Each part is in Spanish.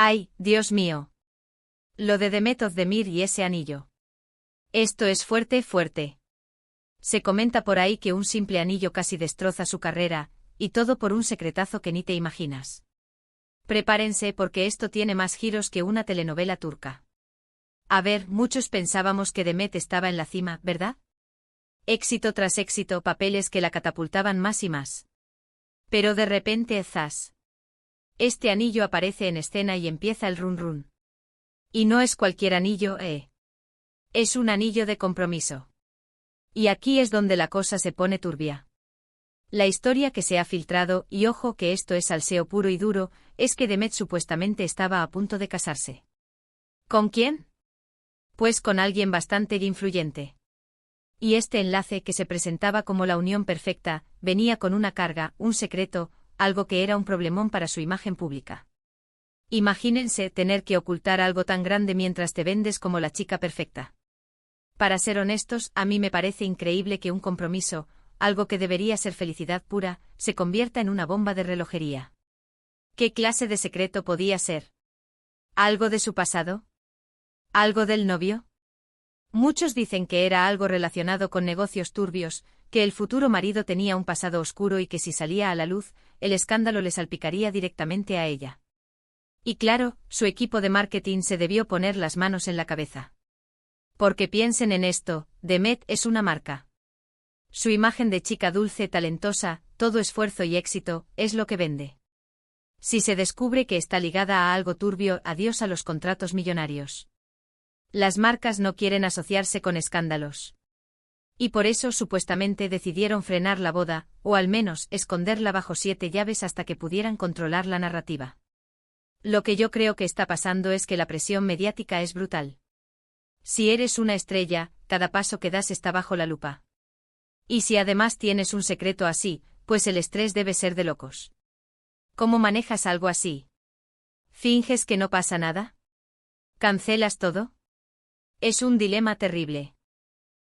Ay, Dios mío. Lo de Demet Özdemir y ese anillo. Esto es fuerte, fuerte. Se comenta por ahí que un simple anillo casi destroza su carrera, y todo por un secretazo que ni te imaginas. Prepárense porque esto tiene más giros que una telenovela turca. A ver, muchos pensábamos que Demet estaba en la cima, ¿verdad? Éxito tras éxito, papeles que la catapultaban más y más. Pero de repente, ¡zas! Este anillo aparece en escena y empieza el run run. Y no es cualquier anillo, Es un anillo de compromiso. Y aquí es donde la cosa se pone turbia. La historia que se ha filtrado, y ojo que esto es salseo puro y duro, es que Demet supuestamente estaba a punto de casarse. ¿Con quién? Pues con alguien bastante influyente. Y este enlace que se presentaba como la unión perfecta, venía con una carga, un secreto, algo que era un problemón para su imagen pública. Imagínense tener que ocultar algo tan grande mientras te vendes como la chica perfecta. Para ser honestos, a mí me parece increíble que un compromiso, algo que debería ser felicidad pura, se convierta en una bomba de relojería. ¿Qué clase de secreto podía ser? ¿Algo de su pasado? ¿Algo del novio? Muchos dicen que era algo relacionado con negocios turbios, que el futuro marido tenía un pasado oscuro y que si salía a la luz, el escándalo le salpicaría directamente a ella. Y claro, su equipo de marketing se debió poner las manos en la cabeza. Porque piensen en esto, Demet es una marca. Su imagen de chica dulce, talentosa, todo esfuerzo y éxito, es lo que vende. Si se descubre que está ligada a algo turbio, adiós a los contratos millonarios. Las marcas no quieren asociarse con escándalos. Y por eso supuestamente decidieron frenar la boda, o al menos esconderla bajo 7 llaves hasta que pudieran controlar la narrativa. Lo que yo creo que está pasando es que la presión mediática es brutal. Si eres una estrella, cada paso que das está bajo la lupa. Y si además tienes un secreto así, pues el estrés debe ser de locos. ¿Cómo manejas algo así? ¿Finges que no pasa nada? ¿Cancelas todo? Es un dilema terrible.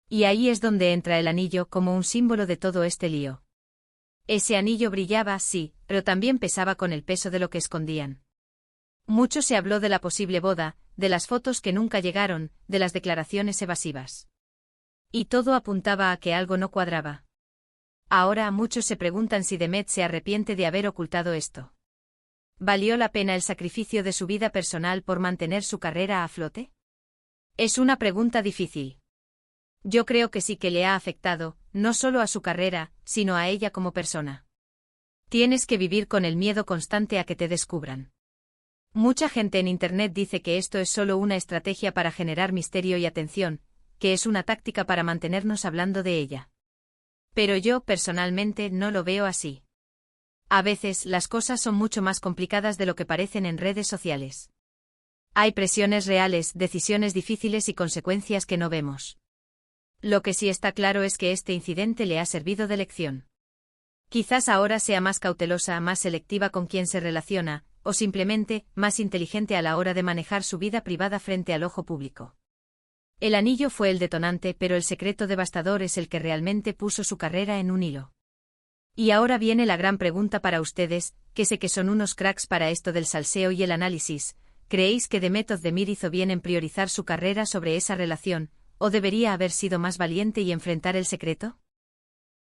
Y ahí es donde entra el anillo como un símbolo de todo este lío. Ese anillo brillaba, sí, pero también pesaba con el peso de lo que escondían. Mucho se habló de la posible boda, de las fotos que nunca llegaron, de las declaraciones evasivas. Y todo apuntaba a que algo no cuadraba. Ahora muchos se preguntan si Demet se arrepiente de haber ocultado esto. ¿Valió la pena el sacrificio de su vida personal por mantener su carrera a flote? Es una pregunta difícil. Yo creo que sí que le ha afectado, no solo a su carrera, sino a ella como persona. Tienes que vivir con el miedo constante a que te descubran. Mucha gente en Internet dice que esto es solo una estrategia para generar misterio y atención, que es una táctica para mantenernos hablando de ella. Pero yo, personalmente, no lo veo así. A veces, las cosas son mucho más complicadas de lo que parecen en redes sociales. Hay presiones reales, decisiones difíciles y consecuencias que no vemos. Lo que sí está claro es que este incidente le ha servido de lección. Quizás ahora sea más cautelosa, más selectiva con quien se relaciona, o simplemente, más inteligente a la hora de manejar su vida privada frente al ojo público. El anillo fue el detonante, pero el secreto devastador es el que realmente puso su carrera en un hilo. Y ahora viene la gran pregunta para ustedes, que sé que son unos cracks para esto del salseo y el análisis. ¿Creéis que Demet Özdemir hizo bien en priorizar su carrera sobre esa relación, o debería haber sido más valiente y enfrentar el secreto?